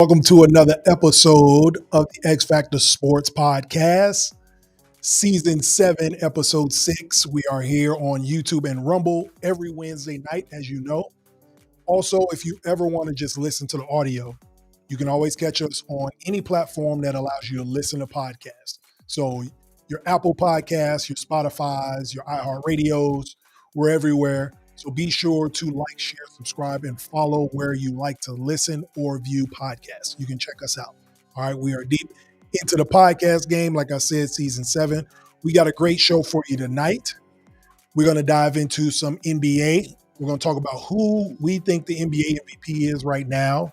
Welcome to another episode of the X-Factor Sportz Podcast, Season 7, Episode 6. We are here on YouTube and Rumble every Wednesday night, as you know. Also, if you ever want to just listen to the audio, you can always catch us on any platform that allows you to listen to podcasts. So your Apple Podcasts, your Spotifys, your iHeartRadios, we're everywhere. So be sure to like, share, subscribe, and follow where you like to listen or view podcasts. You can check us out. All right, we are deep into the podcast game. Like I said, Season 7. We got a great show for you tonight. We're going to dive into some NBA. We're going to talk about who we think the NBA MVP is right now.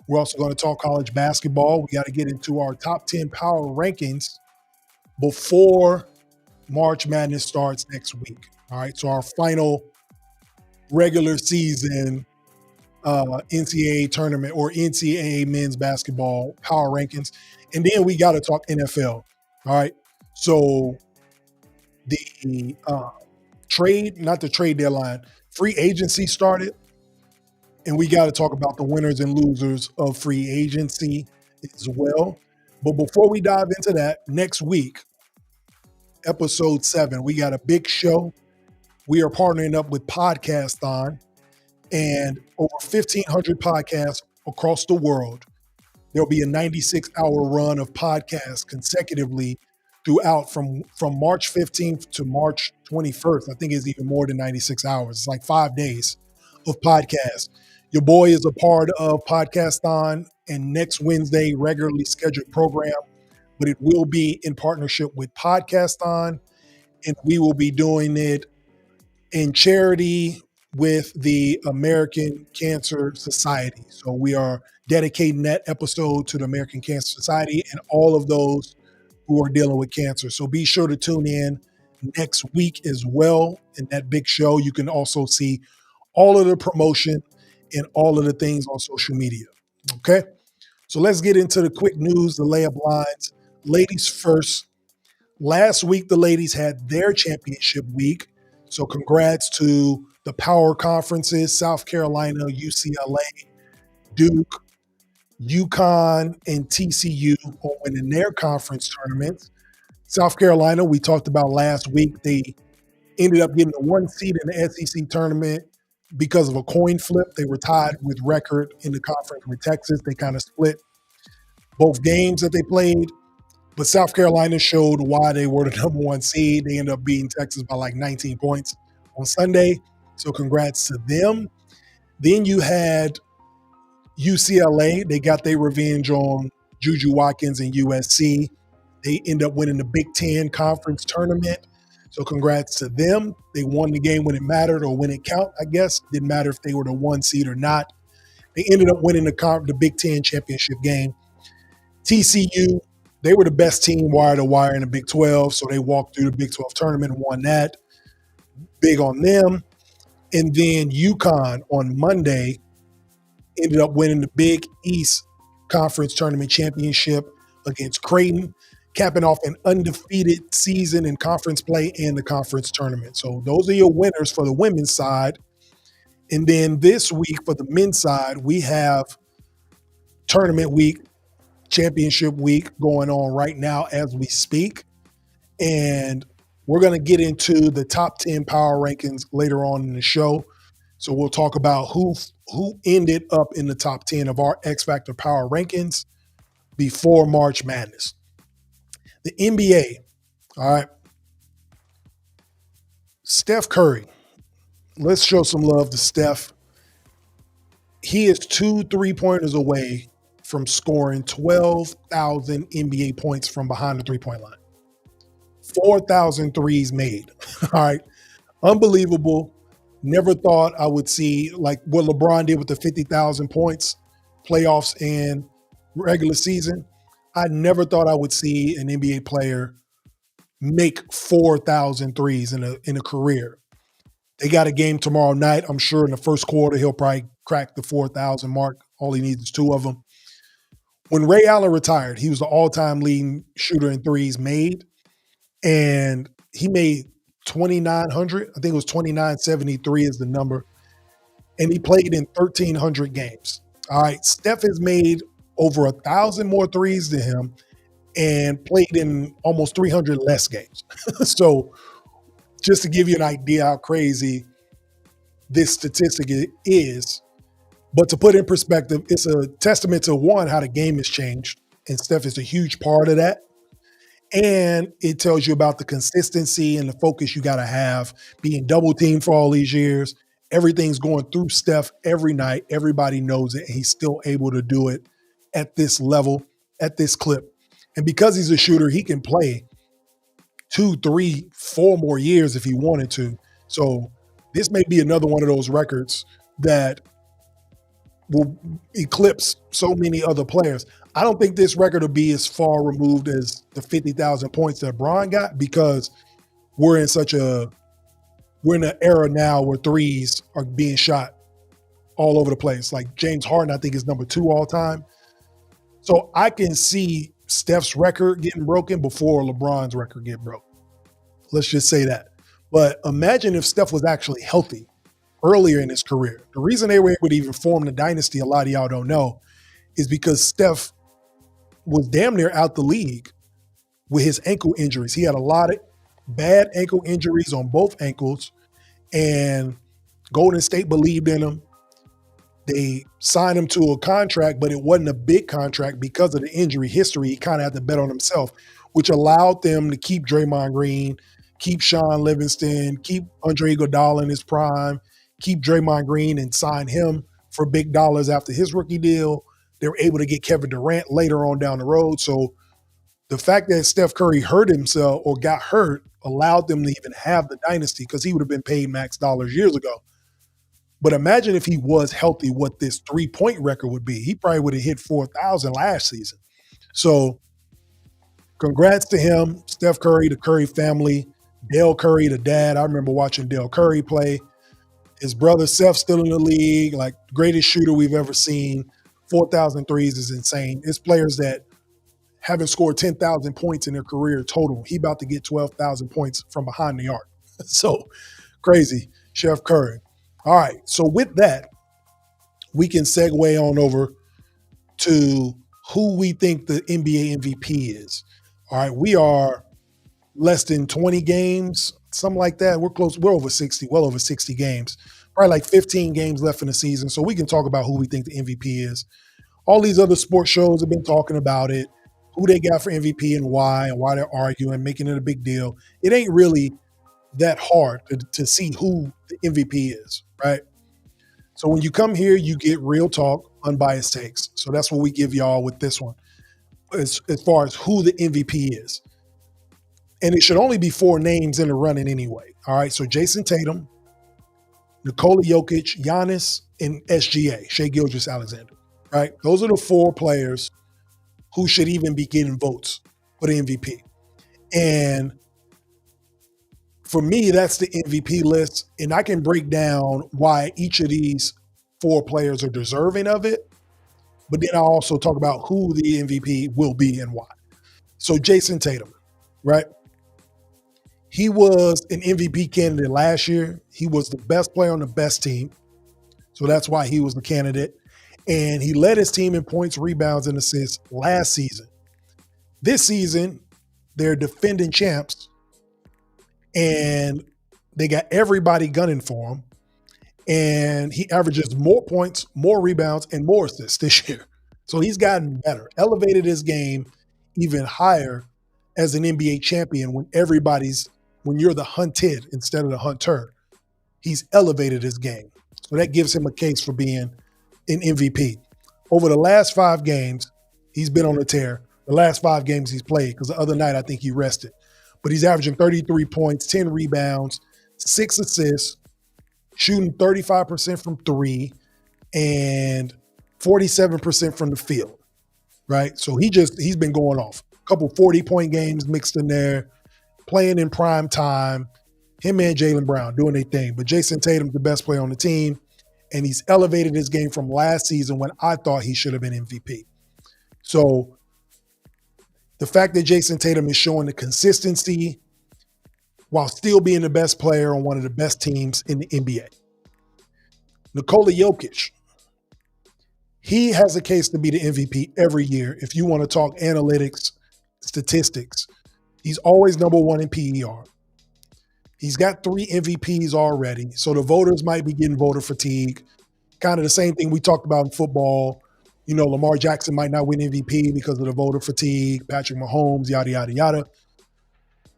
We're also going to talk college basketball. We got to get into our top 10 power rankings before March Madness starts next week. All right, so our final regular season NCAA tournament or NCAA men's basketball power rankings. And then we got to talk NFL. All right. So the not the trade deadline, free agency started. And we got to talk about the winners and losers of free agency as well. But before we dive into that, next week, Episode 7, we got a big show. We are partnering up with Podcast-On and over 1,500 podcasts across the world. There'll be a 96-hour run of podcasts consecutively throughout from March 15th to March 21st. I think it's even more than 96 hours. It's like 5 days of podcasts. Your boy is a part of Podcast-On and next Wednesday, regularly scheduled program, but it will be in partnership with Podcast-On, and we will be doing it in charity with the American Cancer Society. So we are dedicating that episode to the American Cancer Society and all of those who are dealing with cancer. So be sure to tune in next week as well in that big show. You can also see all of the promotion and all of the things on social media. Okay? So let's get into the quick news, the layup lines. Ladies first. Last week, the ladies had their championship week. So congrats to the power conferences, South Carolina, UCLA, Duke, UConn, and TCU on winning their conference tournaments. South Carolina, we talked about last week, they ended up getting the 1 seed in the SEC tournament because of a coin flip. They were tied with record in the conference with Texas. They kind of split both games that they played. But South Carolina showed why they were the number 1 seed. They ended up beating Texas by like 19 points on Sunday. So congrats to them. Then you had UCLA. They got their revenge on Juju Watkins and USC. They end up winning the Big Ten Conference Tournament. So congrats to them. They won the game when it mattered or when it counted, I guess. Didn't matter if they were the 1 seed or not. They ended up winning the Big Ten championship game. TCU, they were the best team wire to wire in the Big 12, so they walked through the Big 12 tournament and won that. Big on them. And then UConn on Monday ended up winning the Big East Conference Tournament Championship against Creighton, capping off an undefeated season in conference play and the conference tournament. So those are your winners for the women's side. And then this week for the men's side, we have tournament week, championship week going on right now as we speak. And we're going to get into the top 10 power rankings later on in the show. So we'll talk about who ended up in the top 10 of our X-Factor power rankings before March Madness. The NBA, all right. Steph Curry. Let's show some love to Steph. He is 2 3-pointers away from scoring 12,000 NBA points from behind the three-point line. 4,000 threes made. All right. Unbelievable. Never thought I would see like what LeBron did with the 50,000 points, playoffs and regular season. I never thought I would see an NBA player make 4,000 threes in a career. They got a game tomorrow night. I'm sure in the first quarter, he'll probably crack the 4,000 mark. All he needs is 2 of them. When Ray Allen retired, he was the all-time leading shooter in threes made. And he made 2,900. I think it was 2,973 is the number. And he played in 1,300 games. All right. Steph has made over 1,000 more threes than him and played in almost 300 less games. So just to give you an idea how crazy this statistic is, but to put in perspective, it's a testament to one, how the game has changed, and Steph is a huge part of that. And it tells you about the consistency and the focus you got to have, being double teamed for all these years. Everything's going through Steph every night. Everybody knows it, and he's still able to do it at this level, at this clip. And because he's a shooter, he can play 2, 3, 4 more years if he wanted to. So this may be another one of those records that will eclipse so many other players. I don't think this record will be as far removed as the 50,000 points that LeBron got, because we're in an era now where threes are being shot all over the place. Like James Harden, I think, is number 2 all time. So I can see Steph's record getting broken before LeBron's record get broke. Let's just say that. But imagine if Steph was actually healthy earlier in his career. The reason they were able to even form the dynasty, a lot of y'all don't know, is because Steph was damn near out the league with his ankle injuries. He had a lot of bad ankle injuries on both ankles, and Golden State believed in him. They signed him to a contract, but it wasn't a big contract because of the injury history. He kind of had to bet on himself, which allowed them to keep Draymond Green, keep Sean Livingston, keep Andre Iguodala in his prime, keep Draymond Green and sign him for big dollars after his rookie deal. They were able to get Kevin Durant later on down the road. So the fact that Steph Curry hurt himself or got hurt allowed them to even have the dynasty, because he would have been paid max dollars years ago. But imagine if he was healthy, what this 3-point record would be. He probably would have hit 4,000 last season. So congrats to him, Steph Curry, the Curry family, Dale Curry, the dad. I remember watching Dale Curry play. His brother Seth's still in the league, like greatest shooter we've ever seen. 4,000 threes is insane. It's players that haven't scored 10,000 points in their career total. He about to get 12,000 points from behind the arc. So crazy, Chef Curry. All right, so with that, we can segue on over to who we think the NBA MVP is. All right, we are less than 20 games, something like that. We're close. We're over 60, well over 60 games. Probably like 15 games left in the season. So we can talk about who we think the MVP is. All these other sports shows have been talking about it, who they got for MVP and why they're arguing, making it a big deal. It ain't really that hard to see who the MVP is, right? So when you come here, you get real talk, unbiased takes. So that's what we give y'all with this one, as far as who the MVP is. And it should only be 4 names in the running anyway. All right, so Jayson Tatum, Nikola Jokic, Giannis, and SGA, Shea Gilgeous-Alexander, right? Those are the 4 players who should even be getting votes for the MVP. And for me, that's the MVP list. And I can break down why each of these 4 players are deserving of it. But then I'll also talk about who the MVP will be and why. So Jayson Tatum, right? He was an MVP candidate last year. He was the best player on the best team. So that's why he was the candidate. And he led his team in points, rebounds, and assists last season. This season, they're defending champs. And they got everybody gunning for him. And he averages more points, more rebounds, and more assists this year. So he's gotten better, elevated his game even higher as an NBA champion when you're the hunted instead of the hunter. He's elevated his game. So that gives him a case for being an MVP. Over the last 5 games, he's been on a tear. The last 5 games he's played, because the other night I think he rested. But he's averaging 33 points, 10 rebounds, 6 assists, shooting 35% from 3 and 47% from the field, right? So he's been going off. A couple 40-point games mixed in there, playing in prime time. Him and Jaylen Brown doing their thing. But Jayson Tatum's the best player on the team, and he's elevated his game from last season when I thought he should have been MVP. So the fact that Jayson Tatum is showing the consistency while still being the best player on one of the best teams in the NBA. Nikola Jokic, He has a case to be the MVP every year. If you want to talk analytics, statistics, he's always number one in PER. He's got 3 MVPs already. So the voters might be getting voter fatigue. Kind of the same thing we talked about in football. You know, Lamar Jackson might not win MVP because of the voter fatigue, Patrick Mahomes, yada, yada, yada.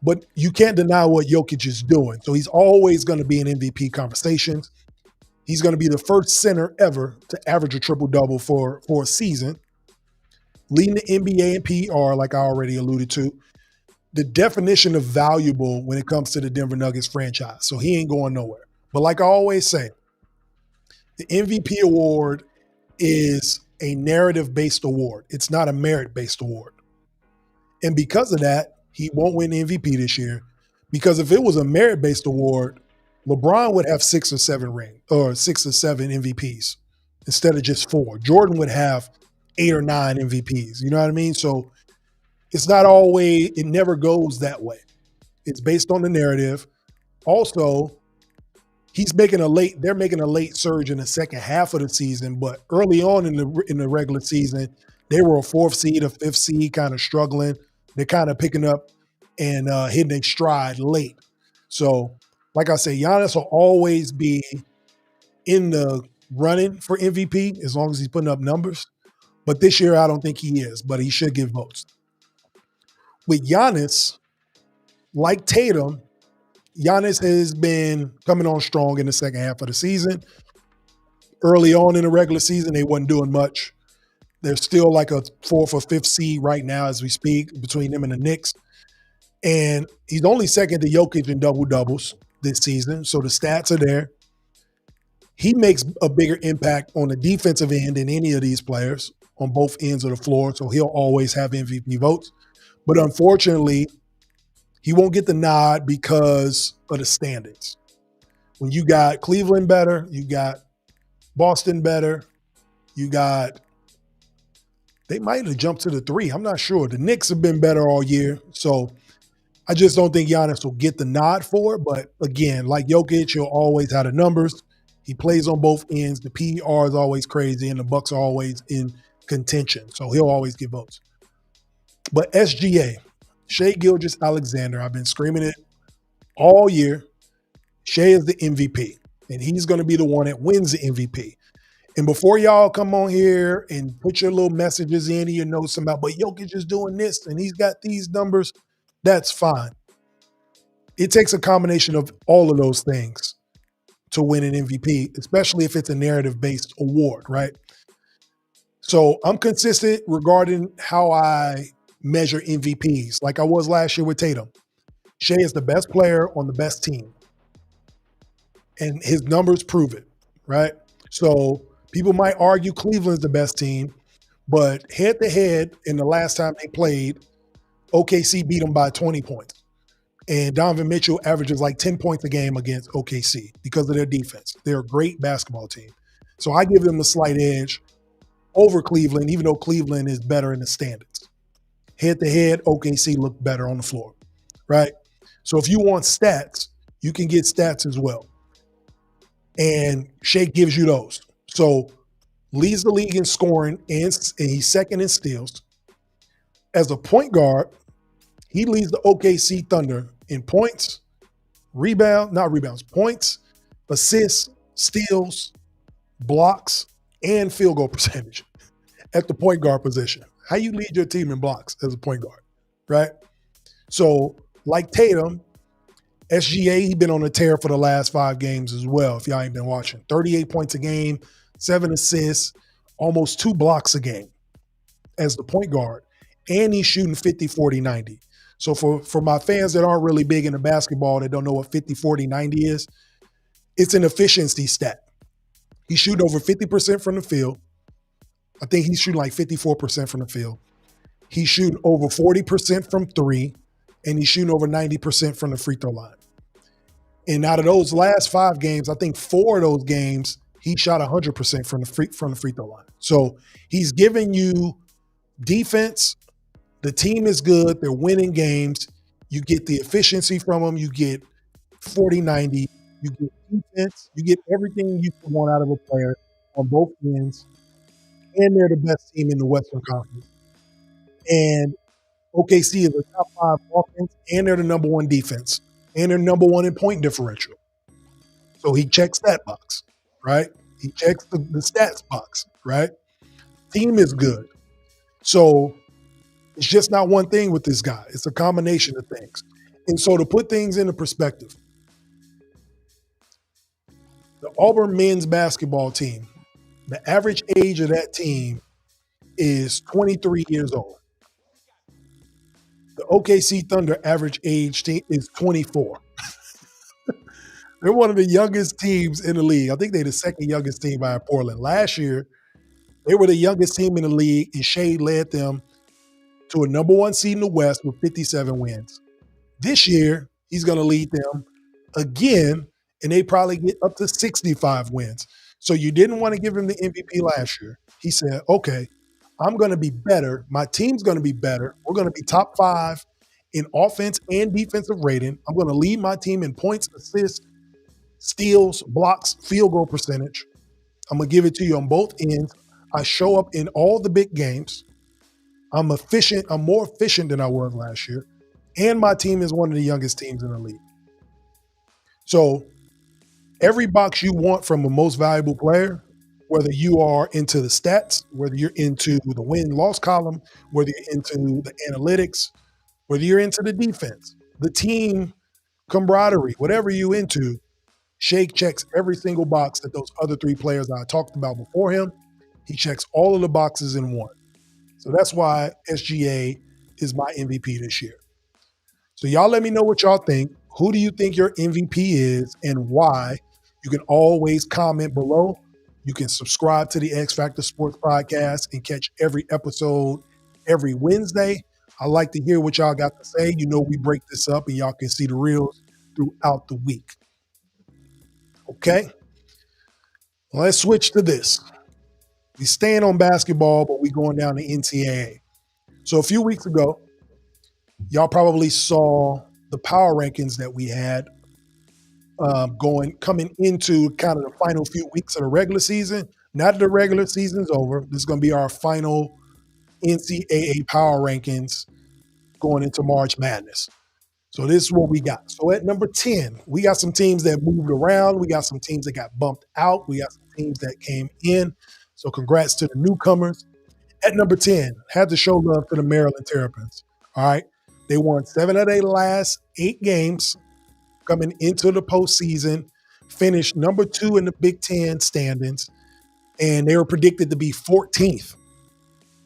But you can't deny what Jokic is doing. So he's always going to be in MVP conversations. He's going to be the first center ever to average a triple-double for a season, leading the NBA in PER, like I already alluded to. The definition of valuable when it comes to the Denver Nuggets franchise. So he ain't going nowhere. But like I always say, the MVP award is a narrative-based award. It's not a merit-based award. And because of that, he won't win MVP this year. Because if it was a merit-based award, LeBron would have 6 or 7 MVPs instead of just 4. Jordan would have 8 or 9 MVPs. You know what I mean? So it's not always, it never goes that way. It's based on the narrative. Also, they're making a late surge in the second half of the season, but early on in the regular season, they were a 4th seed, a 5th seed, kind of struggling. They're kind of picking up and hitting their stride late. So, like I say, Giannis will always be in the running for MVP as long as he's putting up numbers. But this year, I don't think he is, but he should get votes. With Giannis, like Tatum, Giannis has been coming on strong in the second half of the season. Early on in the regular season, they wasn't doing much. They're still like a 4th or 5th seed right now as we speak between them and the Knicks. And he's only second to Jokic in double-doubles this season, so the stats are there. He makes a bigger impact on the defensive end than any of these players on both ends of the floor, so he'll always have MVP votes. But unfortunately, he won't get the nod because of the standings. When you got Cleveland better, you got Boston better, they might have jumped to the 3. I'm not sure. The Knicks have been better all year, so I just don't think Giannis will get the nod for it. But again, like Jokic, he'll always have the numbers. He plays on both ends. The PER is always crazy, and the Bucks are always in contention, so he'll always get votes. But SGA, Shea Gilgeous-Alexander, I've been screaming it all year. Shea is the MVP, and he's going to be the one that wins the MVP. And before y'all come on here and put your little messages in and your notes about, but Jokic is doing this and he's got these numbers, that's fine. It takes a combination of all of those things to win an MVP, especially if it's a narrative-based award, right? So I'm consistent regarding how I measure MVPs, like I was last year with Tatum. Shea is the best player on the best team. And his numbers prove it, right? So people might argue Cleveland's the best team, but head-to-head in the last time they played, OKC beat them by 20 points. And Donovan Mitchell averages like 10 points a game against OKC because of their defense. They're a great basketball team. So I give them a slight edge over Cleveland, even though Cleveland is better in the standings. Head-to-head, OKC looked better on the floor, right? So if you want stats, you can get stats as well. And Shea gives you those. So leads the league in scoring, and he's second in steals. As a point guard, he leads the OKC Thunder in points, points, assists, steals, blocks, and field goal percentage at the point guard position. How you lead your team in blocks as a point guard, right? So like Tatum, SGA, he's been on a tear for the last 5 games as well, if y'all ain't been watching. 38 points a game, 7 assists, almost 2 blocks a game as the point guard. And he's shooting 50, 40, 90. So for my fans that aren't really big into basketball, that don't know what 50, 40, 90 is, it's an efficiency stat. He's shooting over 50% from the field. I think he's shooting like 54% from the field. He's shooting over 40% from 3, and he's shooting over 90% from the free throw line. And out of those last 5 games, I think 4 of those games, he shot 100% from the free throw line. So he's giving you defense. The team is good. They're winning games. You get the efficiency from them. You get 40-90. You get defense. You get everything you want out of a player on both ends. and they're the best team in the Western Conference. And OKC is a top 5 offense, and they're the number 1 defense, and they're number 1 in point differential. So he checks that box, right? He checks the stats box, right? Team is good. So it's just not one thing with this guy. It's a combination of things. And so to put things into perspective, the Auburn men's basketball team, the average age of that team is 23 years old. The OKC Thunder average age is 24. They're one of the youngest teams in the league. I think they're the second youngest team behind Portland. Last year, they were the youngest team in the league, and Shea led them to a number 1 seed in the West with 57 wins. This year, he's going to lead them again, and they probably get up to 65 wins. So you didn't want to give him the MVP last year. He said, okay, I'm going to be better. My team's going to be better. We're going to be top 5 in offense and defensive rating. I'm going to lead my team in points, assists, steals, blocks, field goal percentage. I'm going to give it to you on both ends. I show up in all the big games. I'm efficient. I'm more efficient than I was last year. And my team is one of the youngest teams in the league. So every box you want from a most valuable player, whether you are into the stats, whether you're into the win-loss column, whether you're into the analytics, whether you're into the defense, the team camaraderie, whatever you're into, Shea checks every single box that those other 3 players I talked about before him. He checks all of the boxes in one. So that's why SGA is my MVP this year. So y'all let me know what y'all think. Who do you think your MVP is and why? You can always comment below. You can subscribe to the X-Factor Sportz Podcast and catch every episode every Wednesday. I like to hear what y'all got to say. You know we break this up and y'all can see the reels throughout the week. Okay? Well, let's switch to this. We staying on basketball, but we going down to NCAA. So a few weeks ago, y'all probably saw the power rankings that we had coming into kind of the final few weeks of the regular season. Now that the regular season's over, this is going to be our final NCAA power rankings going into March Madness. So this is what we got. So at number 10, we got some teams that moved around. We got some teams that got bumped out. We got some teams that came in. So congrats to the newcomers. At number 10, had to show love to the Maryland Terrapins. All right. They won 7 of their last 8 games coming into the postseason, finished number 2 in the Big Ten standings, and they were predicted to be 14th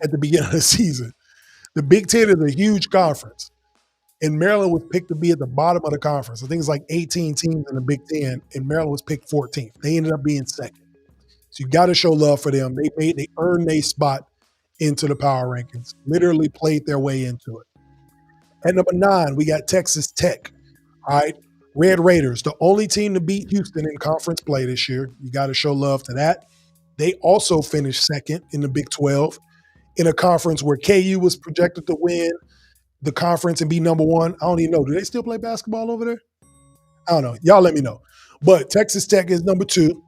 at the beginning of the season. The Big Ten is a huge conference, and Maryland was picked to be at the bottom of the conference. I think it's like 18 teams in the Big Ten, and Maryland was picked 14th. They ended up being second. So you got to show love for them. They earned their spot into the power rankings, literally played their way into it. At number 9, we got Texas Tech. All right. Red Raiders, the only team to beat Houston in conference play this year. You got to show love to that. They also finished second in the Big 12 in a conference where KU was projected to win the conference and be number 1. I don't even know. Do they still play basketball over there? I don't know. Y'all let me know. But Texas Tech is number 2.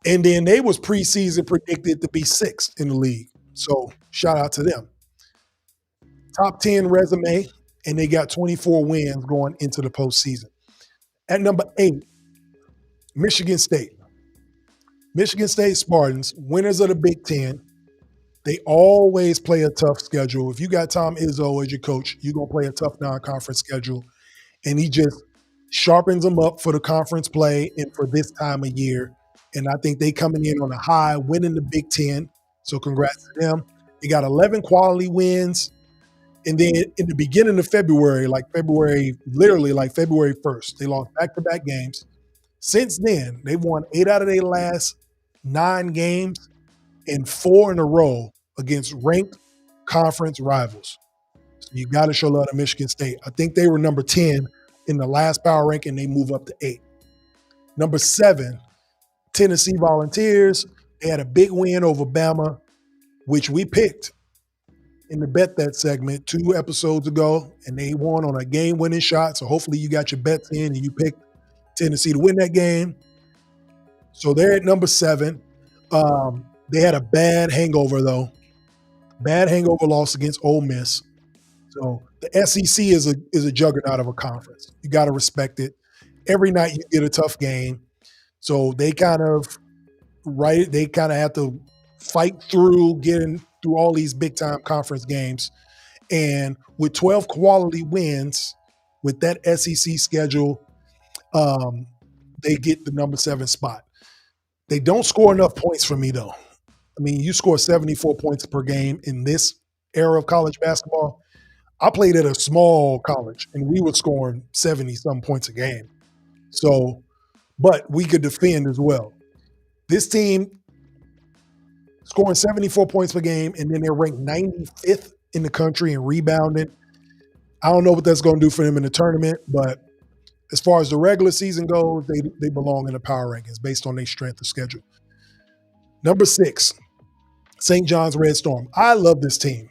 And then they was preseason predicted to be 6th in the league. So shout out to them. Top 10 resume, and they got 24 wins going into the postseason. At number 8, Michigan State. Michigan State Spartans, winners of the Big Ten. They always play a tough schedule. If you got Tom Izzo as your coach, you're going to play a tough non-conference schedule. And he just sharpens them up for the conference play and for this time of year. And I think they coming in on a high, winning the Big Ten. So congrats to them. They got 11 quality wins. And then in the beginning of February, literally February 1st, they lost back-to-back games. Since then, they've won 8 out of their last 9 games and 4 in a row against ranked conference rivals. So you got to show love to Michigan State. I think they were number 10 in the last power ranking. They move up to 8. Number 7, Tennessee Volunteers. They had a big win over Bama, which we picked in the Bet That segment 2 episodes ago, and they won on a game-winning shot. So hopefully you got your bets in and you picked Tennessee to win that game. So they're at number 7. They had a bad hangover, though. Bad hangover loss against Ole Miss. So the SEC is a juggernaut of a conference. You got to respect it. Every night you get a tough game. So they kind of have to fight through getting through all these big time conference games. And with 12 quality wins with that SEC schedule, they get the number 7 spot. They don't score enough points for me, though. I mean, you score 74 points per game in this era of college basketball. I played at a small college, and we were scoring 70-some points a game. So, but we could defend as well. This team scoring 74 points per game, and then they're ranked 95th in the country in rebounding. I don't know what that's going to do for them in the tournament, but as far as the regular season goes, they belong in the power rankings based on their strength of schedule. Number 6, St. John's Red Storm. I love this team.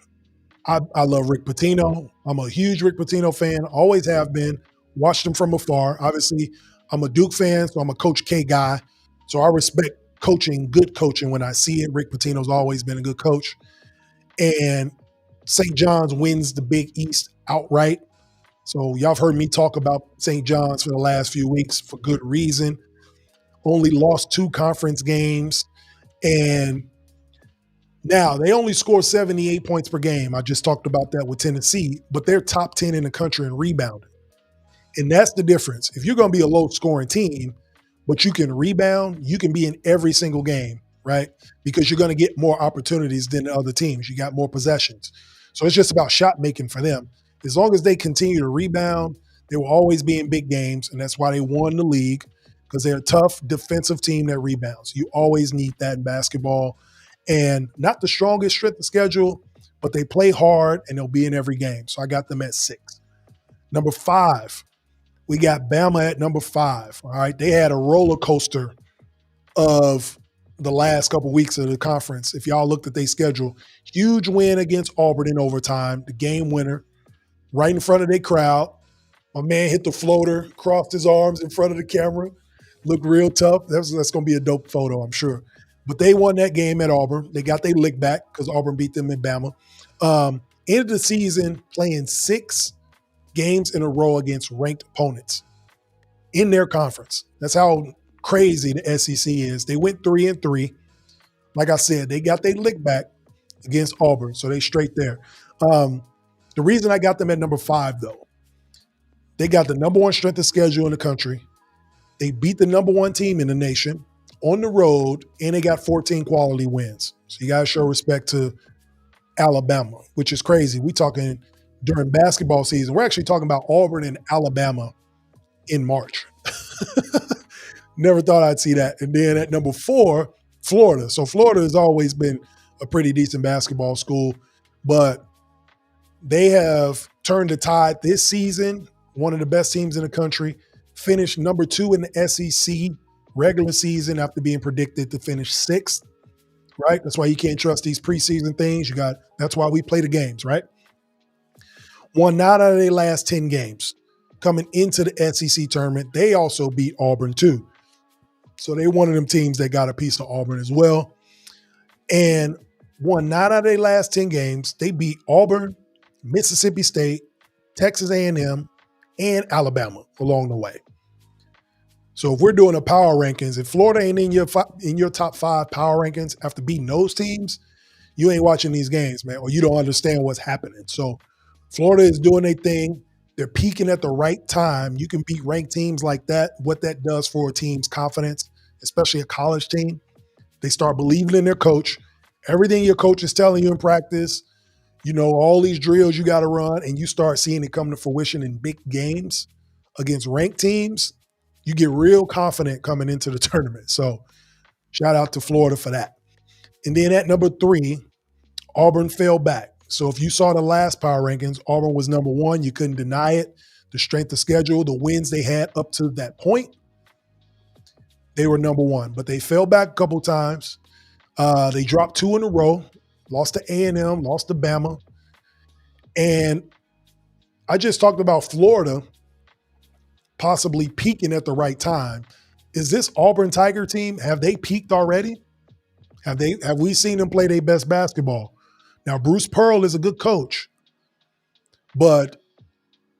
I love Rick Pitino. I'm a huge Rick Pitino fan, always have been. Watched him from afar. Obviously, I'm a Duke fan, so I'm a Coach K guy. So I respect coaching, good coaching when I see it. Rick Pitino's always been a good coach. And St. John's wins the Big East outright. So y'all have heard me talk about St. John's for the last few weeks for good reason. Only lost 2 conference games. And now, they only score 78 points per game. I just talked about that with Tennessee, but they're top 10 in the country in rebounding. And that's the difference. If you're going to be a low-scoring team, but you can rebound, you can be in every single game, right? Because you're going to get more opportunities than the other teams. You got more possessions. So it's just about shot making for them. As long as they continue to rebound, they will always be in big games, and that's why they won the league, because they're a tough defensive team that rebounds. You always need that in basketball. And not the strongest strength of schedule, but they play hard and they'll be in every game. So I got them at 6. Number 5, we got Bama at number 5. All right. They had a roller coaster of the last couple of weeks of the conference. If y'all looked at their schedule, huge win against Auburn in overtime, the game winner, right in front of their crowd. My man hit the floater, crossed his arms in front of the camera, looked real tough. That's going to be a dope photo, I'm sure. But they won that game at Auburn. They got their lick back because Auburn beat them in Bama. Ended the season playing 6 games in a row against ranked opponents in their conference. That's how crazy the SEC is. They went 3-3. Like I said, they got their lick back against Auburn, so they straight there. The reason I got them at number 5, though, they got the number 1 strength of schedule in the country. They beat the number 1 team in the nation on the road, and they got 14 quality wins. So you got to show respect to Alabama, which is crazy. We talking during basketball season. We're actually talking about Auburn and Alabama in March. Never thought I'd see that. And then at number 4, Florida. So Florida has always been a pretty decent basketball school, but they have turned the tide this season. One of the best teams in the country. Finished number 2 in the SEC regular season after being predicted to finish 6th, right? That's why you can't trust these preseason things. That's why we play the games, right? Won 9 out of their last 10 games. Coming into the SEC tournament, they also beat Auburn too. So they're one of them teams that got a piece of Auburn as well. And won 9 out of their last 10 games. They beat Auburn, Mississippi State, Texas A&M, and Alabama along the way. So if we're doing a power rankings, if Florida ain't in your top 5 power rankings after beating those teams, you ain't watching these games, man, or you don't understand what's happening. So Florida is doing their thing. They're peaking at the right time. You can beat ranked teams like that. What that does for a team's confidence, especially a college team, they start believing in their coach. Everything your coach is telling you in practice, all these drills you got to run, and you start seeing it come to fruition in big games against ranked teams. You get real confident coming into the tournament. So shout out to Florida for that. And then at number 3, Auburn fell back. So if you saw the last power rankings, Auburn was number 1. You couldn't deny it. The strength of schedule, the wins they had up to that point, they were number 1. But they fell back a couple times. They dropped 2 in a row, lost to A&M, lost to Bama. And I just talked about Florida possibly peaking at the right time. Is this Auburn Tiger team, have they peaked already? Have we seen them play their best basketball? Now, Bruce Pearl is a good coach, but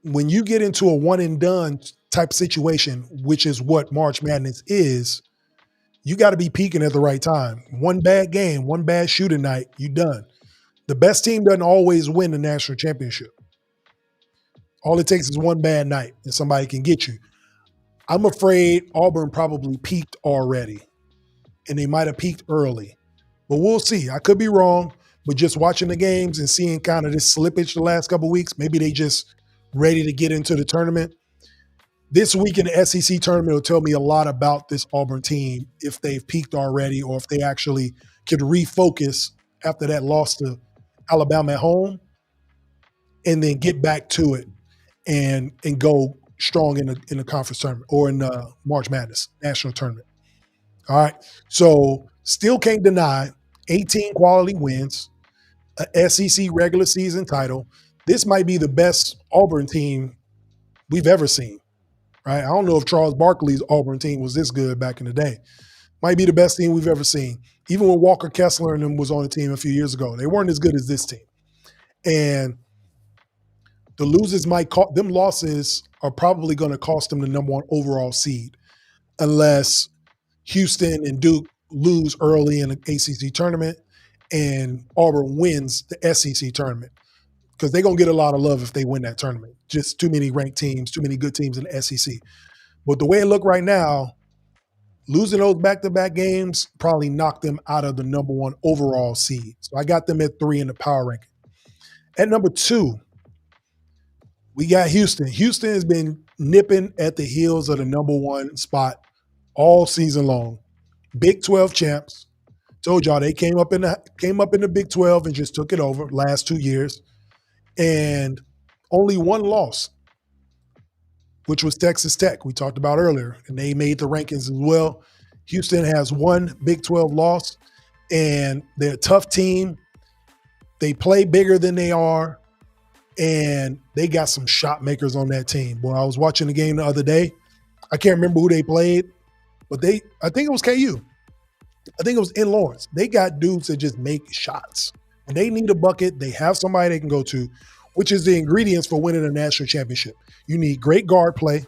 when you get into a one and done type situation, which is what March Madness is, you got to be peaking at the right time. One bad game, one bad shooting night, you done. The best team doesn't always win the national championship. All it takes is one bad night and somebody can get you. I'm afraid Auburn probably peaked already, and they might have peaked early. But we'll see. I could be wrong, but just watching the games and seeing kind of this slippage the last couple of weeks, maybe they just ready to get into the tournament. This week in the SEC tournament will tell me a lot about this Auburn team, if they've peaked already or if they actually could refocus after that loss to Alabama at home and then get back to it and go strong in the conference tournament or in the March Madness national tournament. All right. So still can't deny 18 quality wins, a SEC regular season title. This might be the best Auburn team we've ever seen, right? I don't know if Charles Barkley's Auburn team was this good back in the day. Might be the best team we've ever seen. Even when Walker Kessler and them was on the team a few years ago, they weren't as good as this team. And the losses are probably going to cost them the number one overall seed unless Houston and Duke lose early in the ACC tournament and Auburn wins the SEC tournament, because they're going to get a lot of love if they win that tournament. Just too many ranked teams, too many good teams in the SEC. But the way it look right now, losing those back-to-back games probably knocked them out of the number one overall seed. So I got them at 3 in the power ranking. At number 2, we got Houston. Houston has been nipping at the heels of the number one spot all season long. Big 12 champs. Told y'all they came up in the Big 12 and just took it over last 2 years. And only one loss, which was Texas Tech, we talked about earlier, and they made the rankings as well. Houston has one Big 12 loss, and they're a tough team. They play bigger than they are, and they got some shot makers on that team. Well, I was watching the game the other day. I can't remember who they played, but I think it was KU. I think it was in Lawrence. They got dudes that just make shots. When they need a bucket, they have somebody they can go to, which is the ingredients for winning a national championship. You need great guard play,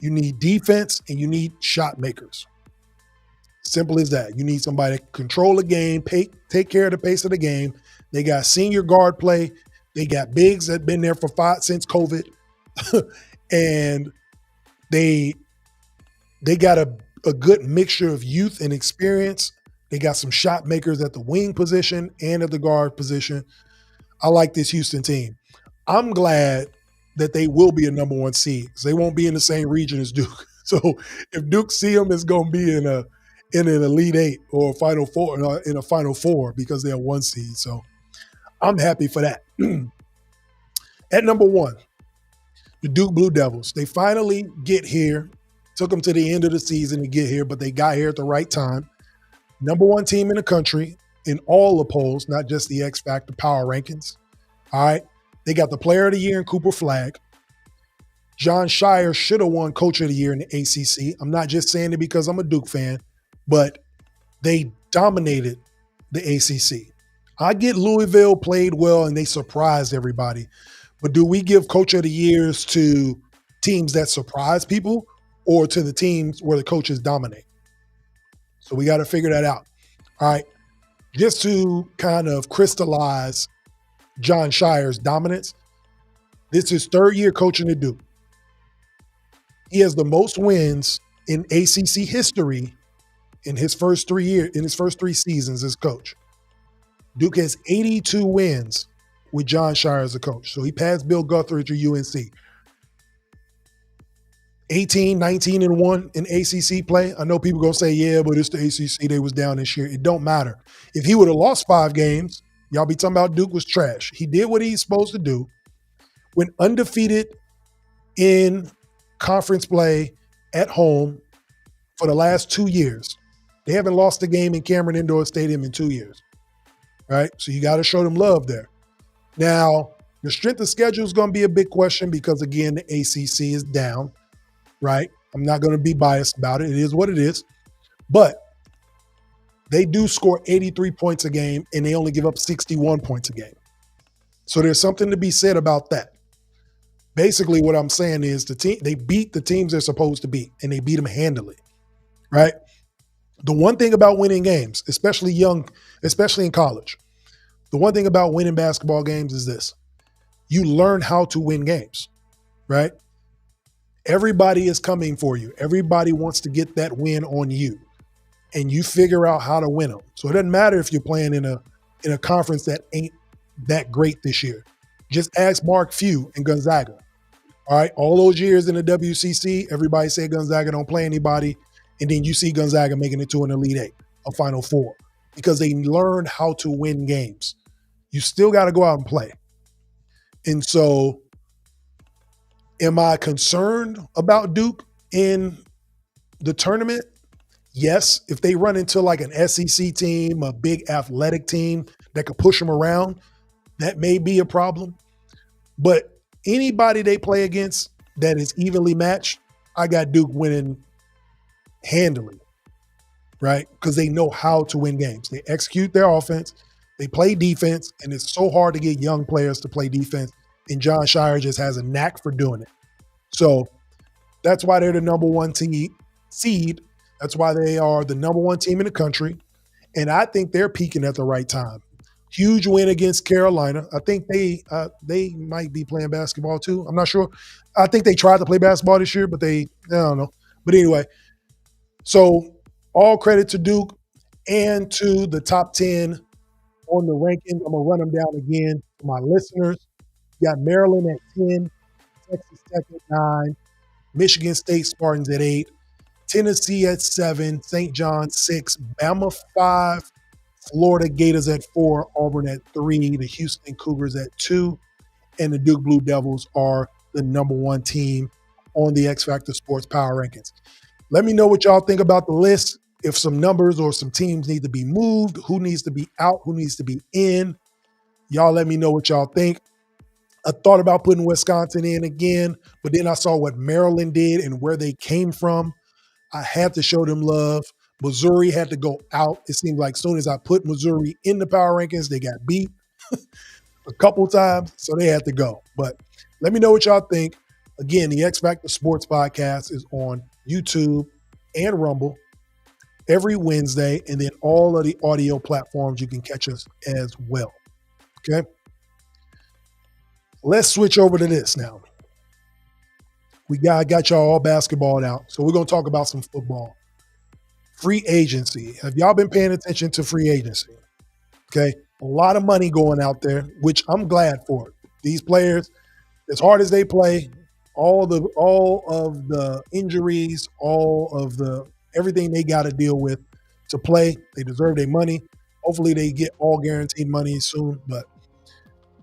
you need defense, and you need shot makers. Simple as that. You need somebody to control the game, take care of the pace of the game. They got senior guard play. They got bigs that have been there since COVID. And they got a good mixture of youth and experience. They got some shot makers at the wing position and at the guard position. I like this Houston team. I'm glad that they will be a number one seed because they won't be in the same region as Duke. So if Duke see them, it's going to be in an Elite Eight or Final Four, in a Final Four because they're one seed. So I'm happy for that. At number 1, the Duke Blue Devils. They finally get here. Took them to the end of the season to get here, but they got here at the right time. Number 1 team in the country in all the polls, not just the X-Factor Power Rankings. All right. They got the Player of the Year in Cooper Flagg. Jon Scheyer should have won Coach of the Year in the ACC. I'm not just saying it because I'm a Duke fan, but they dominated the ACC. I get Louisville played well and they surprised everybody. But do we give Coach of the Years to teams that surprise people or to the teams where the coaches dominate? So we got to figure that out. All right. Just to kind of crystallize Jon Scheyer's dominance, this is his 3rd year coaching at Duke. He has the most wins in ACC history in his first 3 seasons as coach. Duke has 82 wins with Jon Scheyer as a coach. So he passed Bill Guthridge at UNC. 18, 19, and 1 in ACC play. I know people going to say, yeah, but it's the ACC. They was down this year. It don't matter. If he would have lost 5 games, y'all be talking about Duke was trash. He did what he's supposed to do. Went undefeated in conference play at home for the last 2 years. They haven't lost a game in Cameron Indoor Stadium in 2 years. Right? So you got to show them love there. Now, the strength of schedule is going to be a big question because, again, the ACC is down. Right? I'm not going to be biased about it. It is what it is. But they do score 83 points a game and they only give up 61 points a game. So there's something to be said about that. Basically, what I'm saying is they beat the teams they're supposed to beat, and they beat them handily, right? The one thing about winning games, especially in college, the one thing about winning basketball games is this. You learn how to win games, right? Everybody is coming for you. Everybody wants to get that win on you, and you figure out how to win them. So it doesn't matter if you're playing in a conference that ain't that great this year. Just ask Mark Few and Gonzaga. All right, all those years in the WCC, everybody said Gonzaga don't play anybody, and then you see Gonzaga making it to an Elite Eight, a Final Four, because they learned how to win games. You still got to go out and play. And so, am I concerned about Duke in the tournament? Yes. If they run into like an SEC team, a big athletic team that could push them around, that may be a problem. But anybody they play against that is evenly matched, I got Duke winning handily, right? Because they know how to win games. They execute their offense, they play defense, and it's so hard to get young players to play defense, and John Shire just has a knack for doing it. So that's why they're the number one seed. That's why they are the number one team in the country, and I think they're peaking at the right time. Huge win against Carolina. I think they might be playing basketball too. I'm not sure. I think they tried to play basketball this year, but I don't know. But anyway, so all credit to Duke and to the top 10 on the rankings. I'm going to run them down again for my listeners. You got Maryland at 10, Texas Tech at 9, Michigan State Spartans at 8, Tennessee at 7, St. John 6, Bama 5, Florida Gators at 4, Auburn at 3, the Houston Cougars at 2, and the Duke Blue Devils are the number one team on the X-Factor Sports Power Rankings. Let me know what y'all think about the list. If some numbers or some teams need to be moved, who needs to be out, who needs to be in. Y'all let me know what y'all think. I thought about putting Wisconsin in again, but then I saw what Maryland did and where they came from. I had to show them love. Missouri had to go out. It seemed like as soon as I put Missouri in the power rankings, they got beat a couple times, so they had to go. But let me know what y'all think. Again, the X-Factor Sports Podcast is on YouTube and Rumble every Wednesday, and then all of the audio platforms you can catch us as well. Okay? Let's switch over to this now. We got y'all all basketballed out, so we're going to talk about some football. Free agency. Have y'all been paying attention to free agency? Okay? A lot of money going out there, which I'm glad for. These players, as hard as they play, all of the injuries, everything they got to deal with to play, they deserve their money. Hopefully they get all guaranteed money soon, but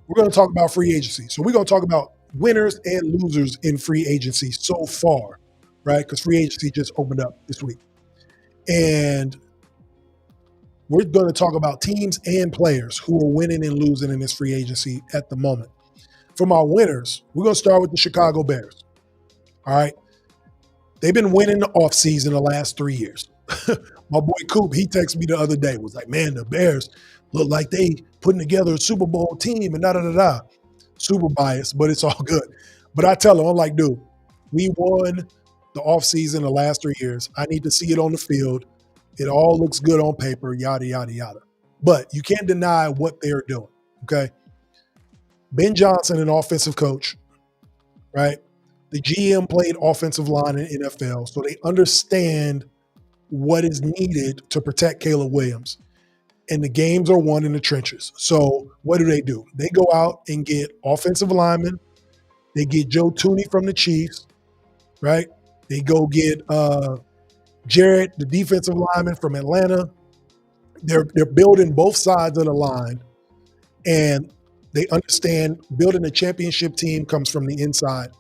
we're going to talk about free agency. So we're going to talk about winners and losers in free agency so far, right? Because free agency just opened up this week. And we're going to talk about teams and players who are winning and losing in this free agency at the moment. For my winners, we're going to start with the Chicago Bears. All right. They've been winning the offseason the last 3 years. My boy Coop, he texted me the other day, was like, man, the Bears look like they putting together a Super Bowl team and da-da-da-da. Super biased, but it's all good. But I tell him, I'm like, dude, we won the offseason the last 3 years. I need to see it on the field. It all looks good on paper, yada, yada, yada. But you can't deny what they're doing, okay? Ben Johnson, an offensive coach, right? The GM played offensive line in NFL, so they understand what is needed to protect Caleb Williams. And the games are won in the trenches. So what do? They go out and get offensive linemen. They get Joe Tooney from the Chiefs, right? They go get Jarrett, the defensive lineman from Atlanta. They're building both sides of the line, and they understand building a championship team comes from the inside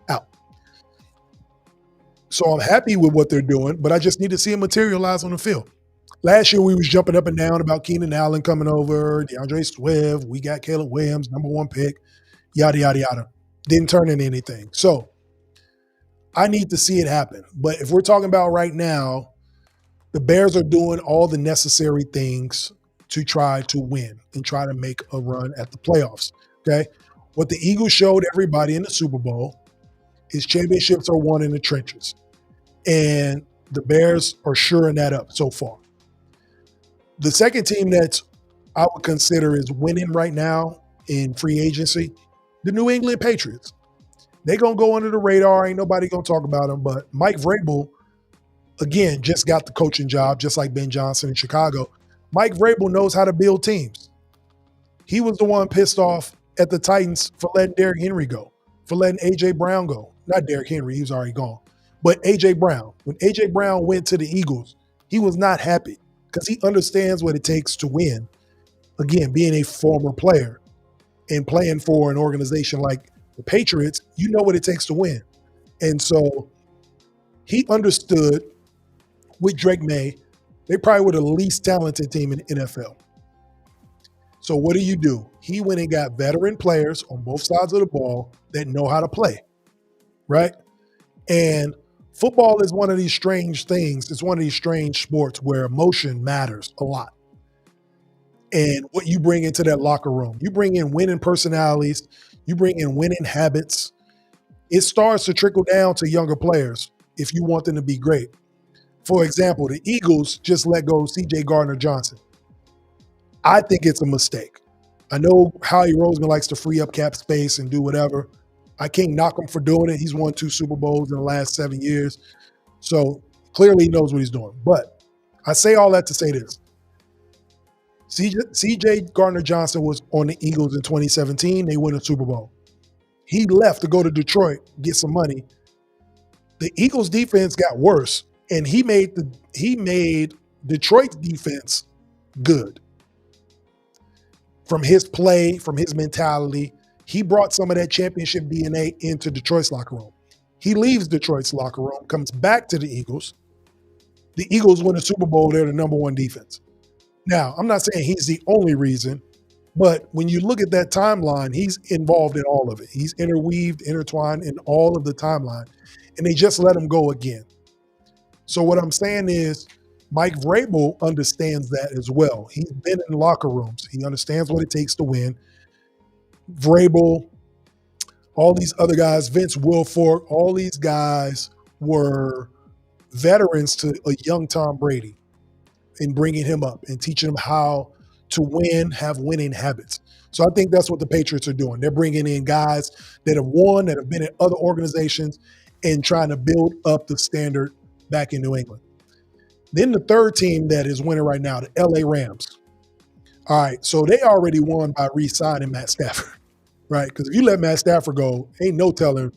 out. So I'm happy with what they're doing, but I just need to see it materialize on the field. Last year, we was jumping up and down about Keenan Allen coming over, DeAndre Swift, we got Caleb Williams, number one pick, yada, yada, yada. Didn't turn into anything. So I need to see it happen. But if we're talking about right now, The Bears are doing all the necessary things to try to win and try to make a run at the playoffs. Okay. What the Eagles showed everybody in the Super Bowl is championships are won in the trenches. And the Bears are shoring that up so far. The second team that I would consider is winning right now in free agency, the New England Patriots. They're going to go under the radar. Ain't nobody going to talk about them. But Mike Vrabel, again, just got the coaching job, just like Ben Johnson in Chicago. Mike Vrabel knows how to build teams. He was the one pissed off at the Titans for letting Derrick Henry go, for letting A.J. Brown go. Not Derrick Henry, he was already gone. But A.J. Brown. When A.J. Brown went to the Eagles, he was not happy because he understands what it takes to win. Again, being a former player and playing for an organization like the Patriots, you know what it takes to win. And so he understood with Drake May, they probably were the least talented team in the NFL. So what do? He went and got veteran players on both sides of the ball that know how to play, right? And football is one of these strange things. It's one of these strange sports where emotion matters a lot. And what you bring into that locker room, you bring in winning personalities, you bring in winning habits. It starts to trickle down to younger players if you want them to be great. For example, the Eagles just let go of C.J. Gardner-Johnson. I think it's a mistake. I know Howie Roseman likes to free up cap space and do whatever. I can't knock him for doing it. He's won 2 Super Bowls in the last 7 years. So clearly he knows what he's doing. But I say all that to say this. C.J. Gardner-Johnson was on the Eagles in 2017. They win a Super Bowl. He left to go to Detroit, get some money. The Eagles defense got worse, and he made Detroit's defense good. From his play, from his mentality, he brought some of that championship DNA into Detroit's locker room. He leaves Detroit's locker room, comes back to the Eagles. The Eagles win a Super Bowl. They're the number 1 defense. Now, I'm not saying he's the only reason, but when you look at that timeline, he's involved in all of it. He's intertwined in all of the timeline, and they just let him go again. So what I'm saying is Mike Vrabel understands that as well. He's been in locker rooms. He understands what it takes to win. Vrabel, all these other guys, Vince Wilfork, all these guys were veterans to a young Tom Brady in bringing him up and teaching him how to win, have winning habits. So I think that's what the Patriots are doing. They're bringing in guys that have won, that have been at other organizations, and trying to build up the standard back in New England. Then the third team that is winning right now, the LA Rams. All right, so they already won by re-signing Matt Stafford, right? Because if you let Matt Stafford go, ain't no telling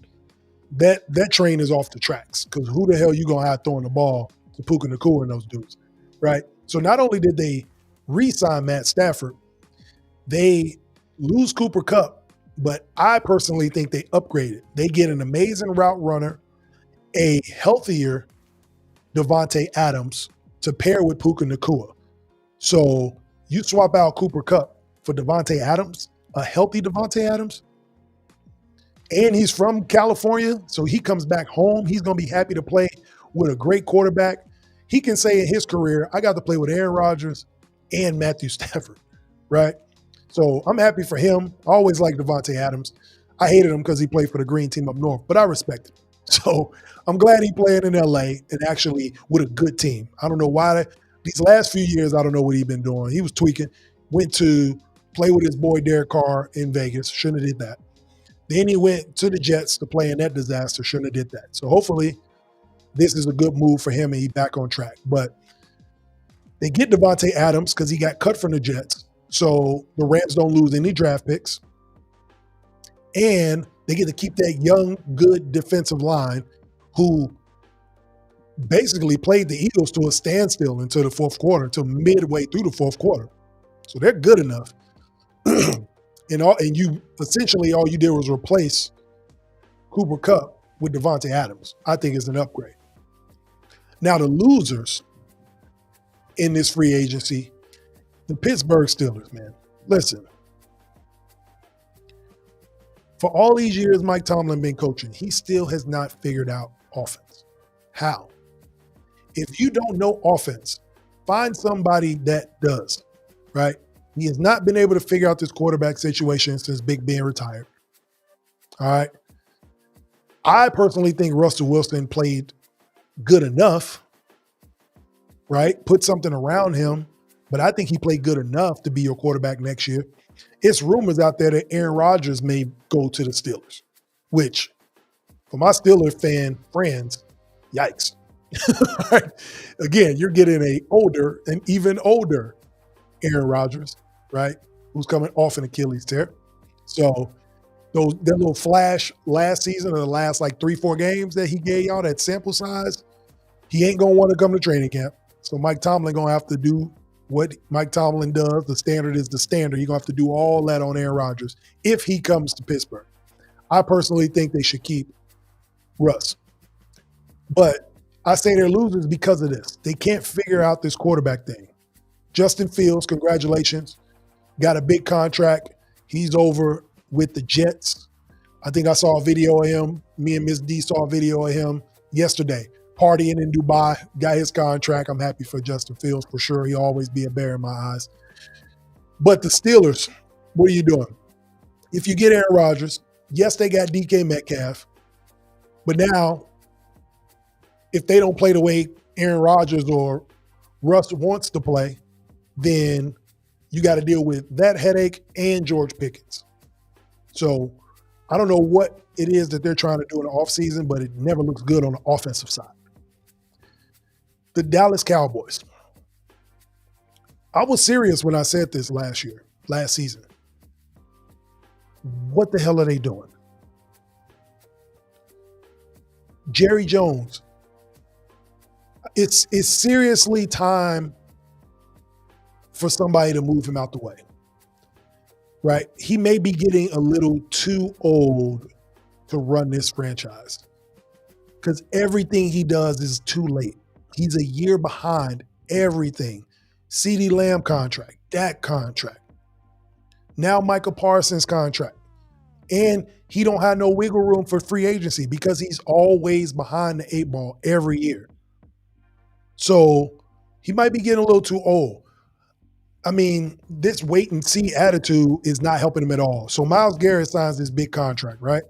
that train is off the tracks. Because who the hell you going to have throwing the ball to Puka Nacua and those dudes, right? So not only did they re-sign Matt Stafford, they lose Cooper Kupp, but I personally think they upgraded. They get an amazing route runner, a healthier Devontae Adams to pair with Puka Nacua. So you swap out Cooper Kupp for Devontae Adams, a healthy Devontae Adams, and he's from California, so he comes back home. He's going to be happy to play with a great quarterback. He can say in his career, I got to play with Aaron Rodgers and Matthew Stafford, right? So I'm happy for him. I always liked Devontae Adams. I hated him because he played for the green team up north, but I respect him. So I'm glad he played in L.A. and actually with a good team. I don't know why. These last few years, I don't know what he's been doing. He was tweaking, went to play with his boy Derek Carr in Vegas. Shouldn't have did that. Then he went to the Jets to play in that disaster. Shouldn't have did that. So hopefully this is a good move for him and he's back on track. But they get Devontae Adams because he got cut from the Jets. So the Rams don't lose any draft picks. And they get to keep that young, good defensive line who basically played the Eagles to a standstill until the fourth quarter, until midway through the fourth quarter. So they're good enough. And you essentially all you did was replace Cooper Kupp with Devontae Adams. I think it's an upgrade. Now the losers in this free agency, the Pittsburgh Steelers, man. Listen, for all these years Mike Tomlin been coaching, he still has not figured out offense. How? If you don't know offense, find somebody that does, right? He has not been able to figure out this quarterback situation since Big Ben retired. All right. I personally think Russell Wilson played good enough, right? Put something around him, but I think he played good enough to be your quarterback next year. It's rumors out there that Aaron Rodgers may go to the Steelers, which for my Steelers fan friends, yikes. Right? Again, you're getting an even older Aaron Rodgers, right? Who's coming off an Achilles tear. So that little flash last season or the last like 3-4 games that he gave y'all, that sample size, he ain't going to want to come to training camp. So Mike Tomlin going to have to do what Mike Tomlin does. The standard is the standard. He's going to have to do all that on Aaron Rodgers if he comes to Pittsburgh. I personally think they should keep Russ. But I say they're losers because of this. They can't figure out this quarterback thing. Justin Fields, congratulations. Got a big contract. He's over with the Jets. I think I saw a video of him. Me and Miss D saw a video of him yesterday. Partying in Dubai, got his contract. I'm happy for Justin Fields for sure. He'll always be a bear in my eyes. But the Steelers, what are you doing? If you get Aaron Rodgers, yes, they got DK Metcalf. But now, if they don't play the way Aaron Rodgers or Russ wants to play, then you got to deal with that headache and George Pickens. So I don't know what it is that they're trying to do in the offseason, but it never looks good on the offensive side. The Dallas Cowboys. I was serious when I said this last season. What the hell are they doing? Jerry Jones. It's seriously time for somebody to move him out the way, right? He may be getting a little too old to run this franchise because everything he does is too late. He's a year behind everything. CeeDee Lamb contract, that contract. Now Michael Parsons contract. And he don't have no wiggle room for free agency because he's always behind the 8 ball every year. So he might be getting a little too old. I mean, this wait and see attitude is not helping him at all. So Myles Garrett signs this big contract, right?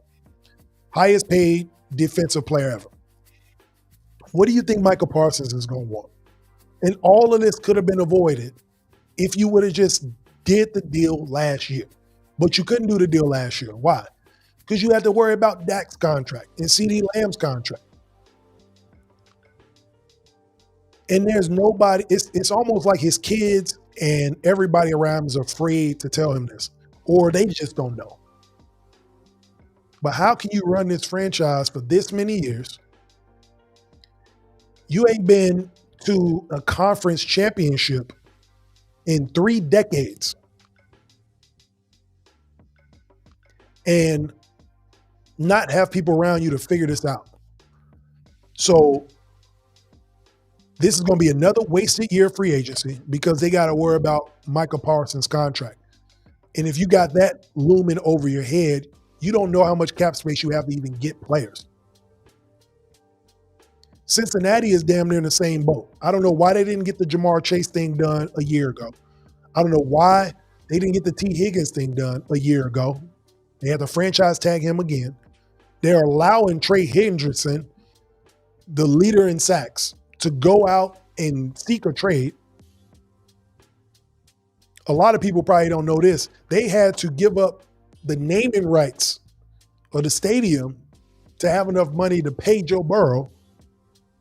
Highest paid defensive player ever. What do you think Michael Parsons is going to want? And all of this could have been avoided if you would have just did the deal last year. But you couldn't do the deal last year. Why? Because you had to worry about Dak's contract and CeeDee Lamb's contract. And there's nobody, it's almost like his kids and everybody around him is afraid to tell him this, or they just don't know. But how can you run this franchise for this many years? You ain't been to a conference championship in 3 decades. And not have people around you to figure this out. So this is going to be another wasted year of free agency because they got to worry about Michael Parsons' contract. And if you got that looming over your head, you don't know how much cap space you have to even get players. Cincinnati is damn near in the same boat. I don't know why they didn't get the Jamar Chase thing done a year ago. I don't know why they didn't get the T. Higgins thing done a year ago. They had to franchise tag him again. They're allowing Trey Hendrickson, the leader in sacks, to go out and seek a trade. A lot of people probably don't know this. They had to give up the naming rights of the stadium to have enough money to pay Joe Burrow.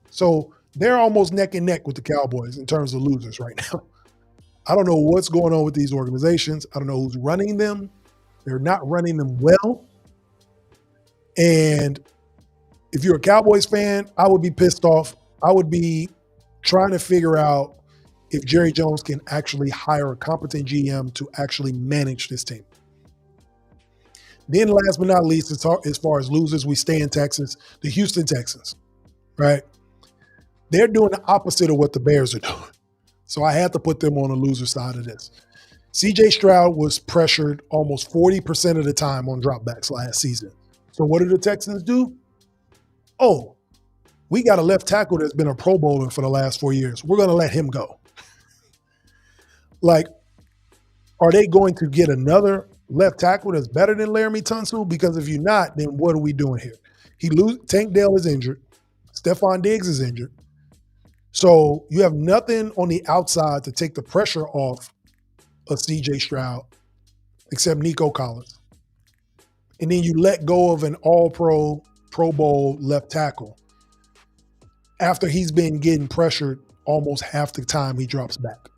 So they're almost neck and neck with the Cowboys in terms of losers right now. I don't know what's going on with these organizations. I don't know who's running them. They're not running them well. And if you're a Cowboys fan, I would be pissed off. I would be trying to figure out if Jerry Jones can actually hire a competent GM to actually manage this team. Then last but not least, as far as losers, we stay in Texas, the Houston Texans, right? They're doing the opposite of what the Bears are doing. So I had to put them on the loser side of this. C.J. Stroud was pressured almost 40% of the time on dropbacks last season. So what did the Texans do? Oh, We got a left tackle that's been a Pro Bowler for the last 4 years. We're going to let him go. Like, are they going to get another left tackle that's better than Laramie Tunsil? Because if you're not, then what are we doing here? Tank Dell is injured. Stephon Diggs is injured. So you have nothing on the outside to take the pressure off of C.J. Stroud except Nico Collins. And then you let go of an all-pro, Pro Bowl left tackle after he's been getting pressured almost half the time he drops back.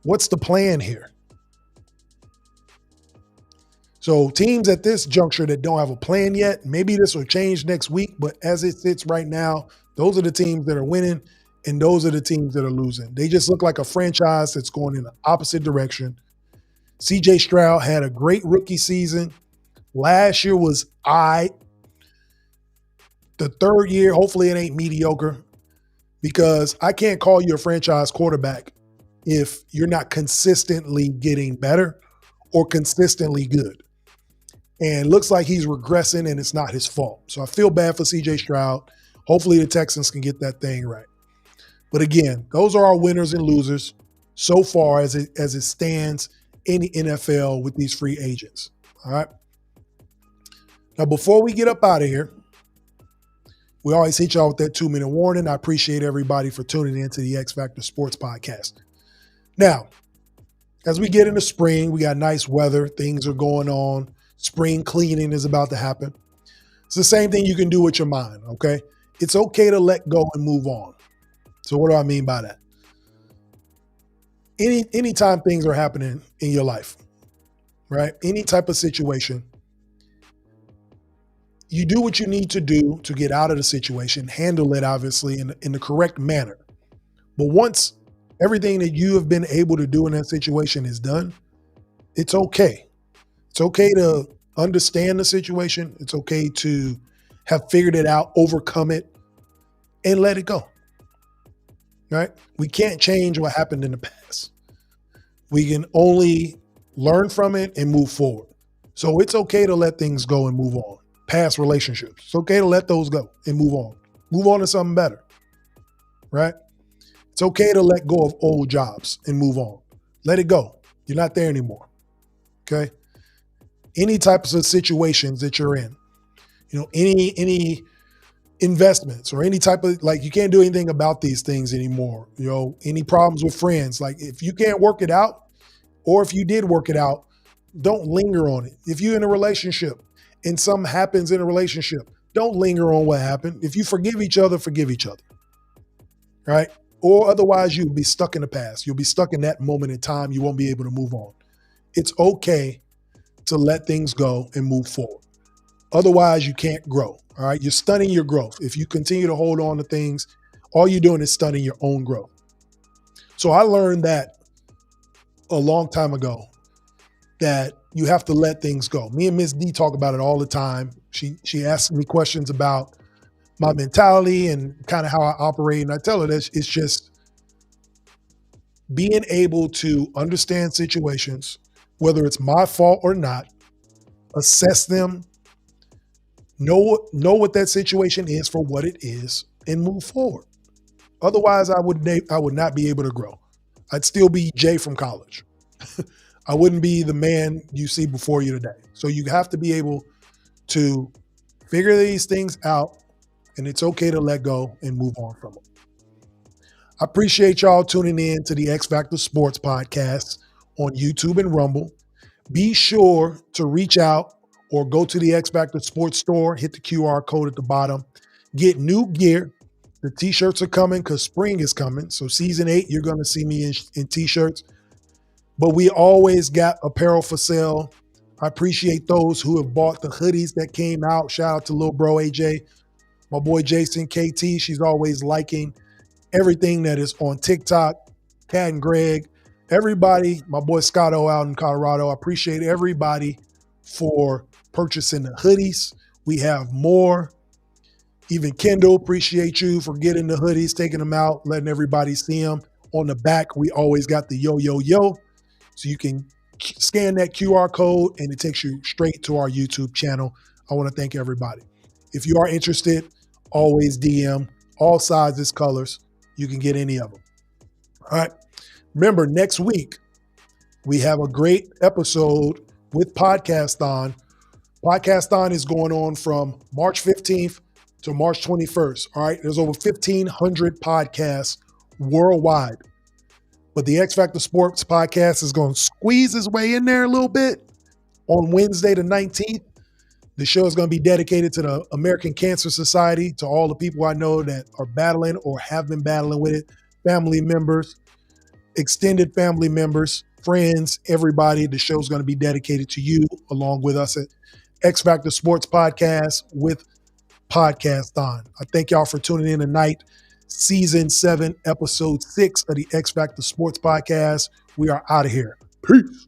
What's the plan here? So teams at this juncture that don't have a plan yet, maybe this will change next week, but as it sits right now, those are the teams that are winning and those are the teams that are losing. They just look like a franchise that's going in the opposite direction. C.J. Stroud had a great rookie season. Last year was The third year, hopefully it ain't mediocre, because I can't call you a franchise quarterback if you're not consistently getting better or consistently good. And it looks like he's regressing and it's not his fault. So I feel bad for C.J. Stroud. Hopefully the Texans can get that thing right. But again, those are our winners and losers so far as it stands in the NFL with these free agents. All right. Now, before we get up out of here, we always hit y'all with that 2-minute warning. I appreciate everybody for tuning in to the X-Factor Sportz Podcast. Now, as we get into spring, we got nice weather. Things are going on. Spring cleaning is about to happen. It's the same thing you can do with your mind, okay? It's okay to let go and move on. So what do I mean by that? Anytime things are happening in your life, right? Any type of situation, you do what you need to do to get out of the situation, handle it obviously in the correct manner. But once everything that you have been able to do in that situation is done, it's okay. It's okay to understand the situation. It's okay to have figured it out, overcome it, and let it go. Right? We can't change what happened in the past. We can only learn from it and move forward. So it's okay to let things go and move on. Past relationships. It's okay to let those go and move on. Move on to something better. Right? It's okay to let go of old jobs and move on. Let it go. You're not there anymore. Okay? Any types of situations that you're in, any investments or any type of, like, you can't do anything about these things anymore. Any problems with friends, like if you can't work it out, or if you did work it out, don't linger on it. If you're in a relationship and something happens in a relationship, don't linger on what happened. If you forgive each other, right? Or otherwise you'll be stuck in the past. You'll be stuck in that moment in time. You won't be able to move on. It's okay to let things go and move forward. Otherwise, you can't grow, all right? You're stunning your growth. If you continue to hold on to things, all you're doing is stunning your own growth. So I learned that a long time ago, that you have to let things go. Me and Miss D talk about it all the time. She asks me questions about my mentality and kind of how I operate, and I tell her that it's just being able to understand situations, whether it's my fault or not, assess them, know what that situation is for what it is, and move forward. Otherwise, I would not be able to grow. I'd still be Jay from college. I wouldn't be the man you see before you today. So you have to be able to figure these things out, and it's okay to let go and move on from them. I appreciate y'all tuning in to the X-Factor Sportz Podcast on YouTube and Rumble. Be sure to reach out or go to the X-Factor Sports store, hit the QR code at the bottom, get new gear. The t-shirts are coming because spring is coming. So season 8, you're going to see me in t-shirts. But we always got apparel for sale. I appreciate those who have bought the hoodies that came out. Shout out to little bro AJ, my boy Jason KT. She's always liking everything that is on TikTok. Kat and Greg, everybody, my boy Scotto out in Colorado. I appreciate everybody for purchasing the hoodies. We have more. Even Kendall, appreciate you for getting the hoodies, taking them out, letting everybody see them. On the back, we always got the yo, yo, yo. So you can scan that QR code and it takes you straight to our YouTube channel. I want to thank everybody. If you are interested, always DM, all sizes, colors. You can get any of them. All right. Remember, next week, we have a great episode with Podcast-On. Podcast-On is going on from March 15th to March 21st. All right. There's over 1,500 podcasts worldwide. But the X-Factor Sportz Podcast is going to squeeze its way in there a little bit on Wednesday the 19th. The show is going to be dedicated to the American Cancer Society, to all the people I know that are battling or have been battling with it, family members, extended family members, friends, everybody. The show is going to be dedicated to you along with us at X-Factor Sportz Podcast with Podcast-On. I thank y'all for tuning in tonight. Season 7, Episode 6 of the X-Factor Sportz Podcast. We are out of here. Peace.